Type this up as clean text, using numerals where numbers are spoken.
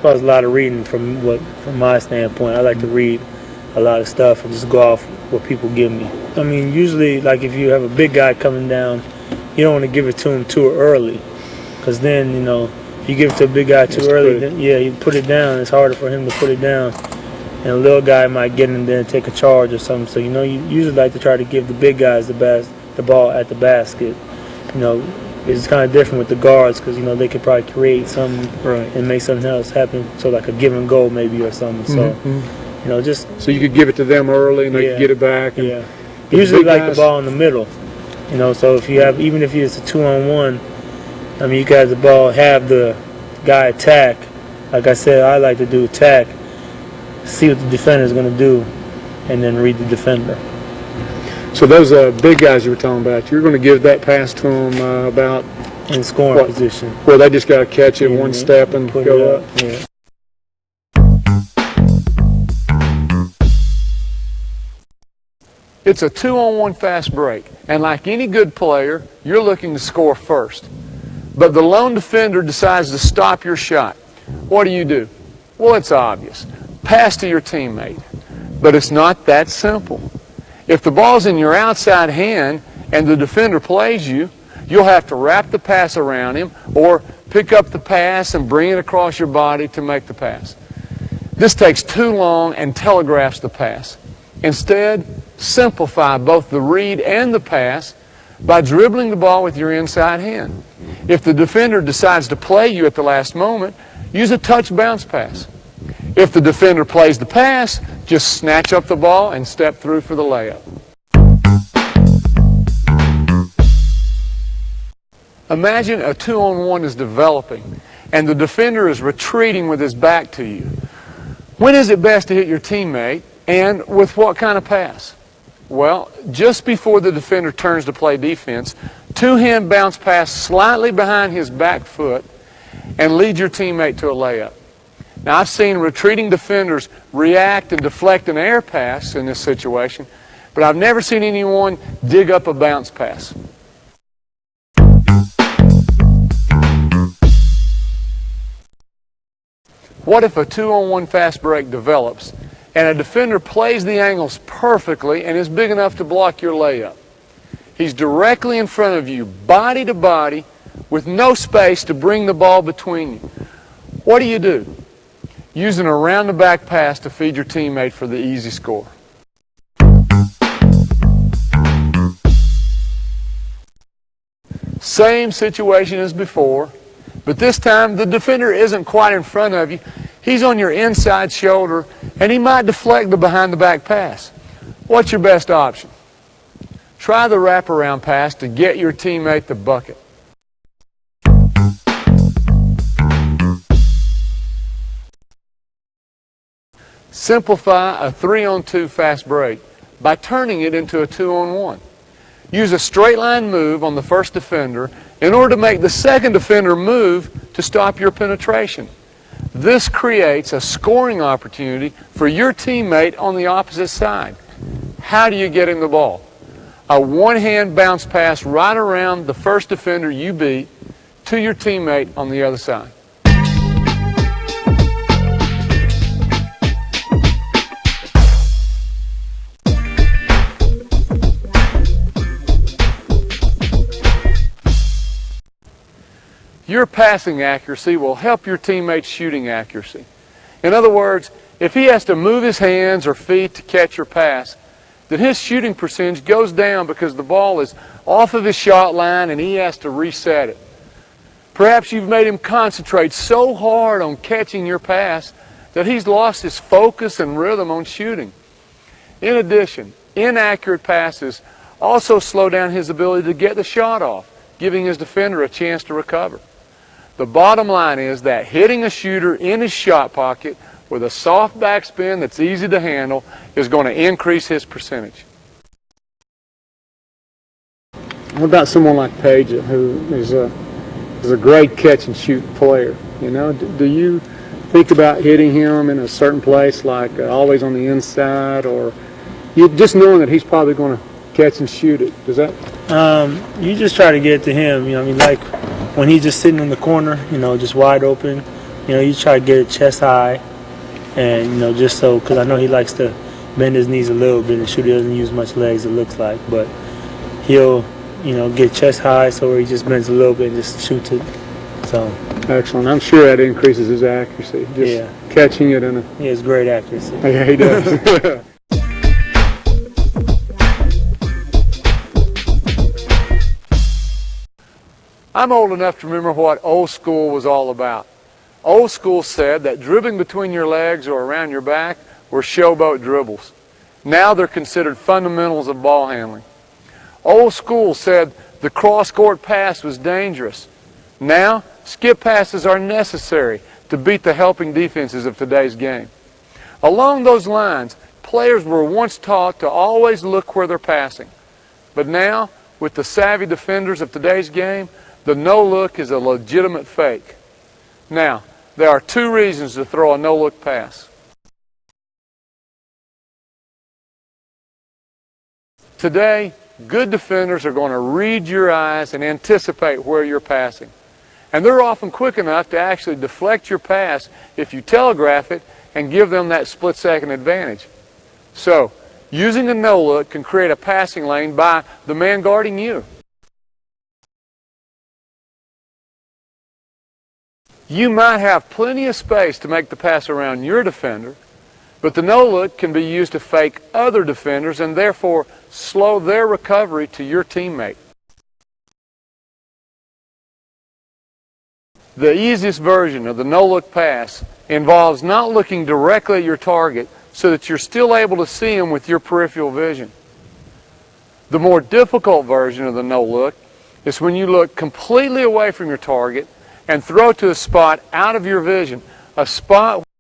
requires a lot of reading from my standpoint. I like to read a lot of stuff and just go off what people give me. I mean, usually, like if you have a big guy coming down, you don't want to give it to him too early, because then, you know, if you give it to a big guy too early, then, yeah, you put it down. It's harder for him to put it down, and a little guy might get in there and take a charge or something. So, you know, you usually like to try to give the big guys the ball at the basket. You know, it's kind of different with the guards, because, you know, they could probably create something and make something else happen. So like a give and go maybe or something. So, you know, just so you could give it to them early and they could get it back. And usually like the ball in the middle. You know, so if you have, even if it's a 2-on-1, I mean, you got the ball, have the guy attack. Like I said, I like to do attack, see what the defender is going to do, and then read the defender. So those big guys you were talking about, you're going to give that pass to them about in scoring position, where they just got to catch it one step and go up. Yeah. It's a 2-on-1 fast break, and like any good player, you're looking to score first. But the lone defender decides to stop your shot. What do? Well, it's obvious. Pass to your teammate. But it's not that simple. If the ball's in your outside hand and the defender plays you, you'll have to wrap the pass around him or pick up the pass and bring it across your body to make the pass. This takes too long and telegraphs the pass. Instead, simplify both the read and the pass by dribbling the ball with your inside hand. If the defender decides to play you at the last moment, use a touch bounce pass. If the defender plays the pass, just snatch up the ball and step through for the layup. Imagine a 2-on-1 is developing and the defender is retreating with his back to you. When is it best to hit your teammate, and with what kind of pass? Well, just before the defender turns to play defense, two-hand bounce pass slightly behind his back foot and lead your teammate to a layup. Now, I've seen retreating defenders react and deflect an air pass in this situation, but I've never seen anyone dig up a bounce pass. What if a 2-on-1 fast break develops and a defender plays the angles perfectly and is big enough to block your layup? He's directly in front of you, body to body, with no space to bring the ball between you. What do? Use an around-the-back pass to feed your teammate for the easy score. Same situation as before, but this time the defender isn't quite in front of you. He's on your inside shoulder, and he might deflect the behind-the-back pass. What's your best option? Try the wraparound pass to get your teammate the bucket. Simplify a 3-on-2 fast break by turning it into a 2-on-1. Use a straight line move on the first defender in order to make the second defender move to stop your penetration. This creates a scoring opportunity for your teammate on the opposite side. How do you get him the ball? A one-hand bounce pass right around the first defender you beat to your teammate on the other side. Your passing accuracy will help your teammate's shooting accuracy. In other words, if he has to move his hands or feet to catch your pass, then his shooting percentage goes down because the ball is off of his shot line and he has to reset it. Perhaps you've made him concentrate so hard on catching your pass that he's lost his focus and rhythm on shooting. In addition, inaccurate passes also slow down his ability to get the shot off, giving his defender a chance to recover. The bottom line is that hitting a shooter in his shot pocket with a soft backspin that's easy to handle is going to increase his percentage. What about someone like Paige, who is a great catch and shoot player? You know, do you think about hitting him in a certain place, like always on the inside, or you just knowing that he's probably going to catch and shoot it? Does that? You just try to get it to him. You know, I mean, like when he's just sitting in the corner, you know, just wide open, you try to get it chest high, and just so, because I know he likes to bend his knees a little bit and shoot. He doesn't use much legs, it looks like, but he'll get chest high, so where he just bends a little bit and just shoots it. So excellent. I'm sure that increases his accuracy. Just catching it in a. He has great accuracy. Yeah, he does. I'm old enough to remember what old school was all about. Old school said that dribbling between your legs or around your back were showboat dribbles. Now they're considered fundamentals of ball handling. Old school said the cross-court pass was dangerous. Now, skip passes are necessary to beat the helping defenses of today's game. Along those lines, players were once taught to always look where they're passing. But now, with the savvy defenders of today's game, the no-look is a legitimate fake. Now, there are two reasons to throw a no-look pass. Today, good defenders are going to read your eyes and anticipate where you're passing. And they're often quick enough to actually deflect your pass if you telegraph it and give them that split-second advantage. So, using a no-look can create a passing lane by the man guarding you. You might have plenty of space to make the pass around your defender, but the no-look can be used to fake other defenders and therefore slow their recovery to your teammate. The easiest version of the no-look pass involves not looking directly at your target so that you're still able to see him with your peripheral vision. The more difficult version of the no-look is when you look completely away from your target and throw to a spot out of your vision, a spot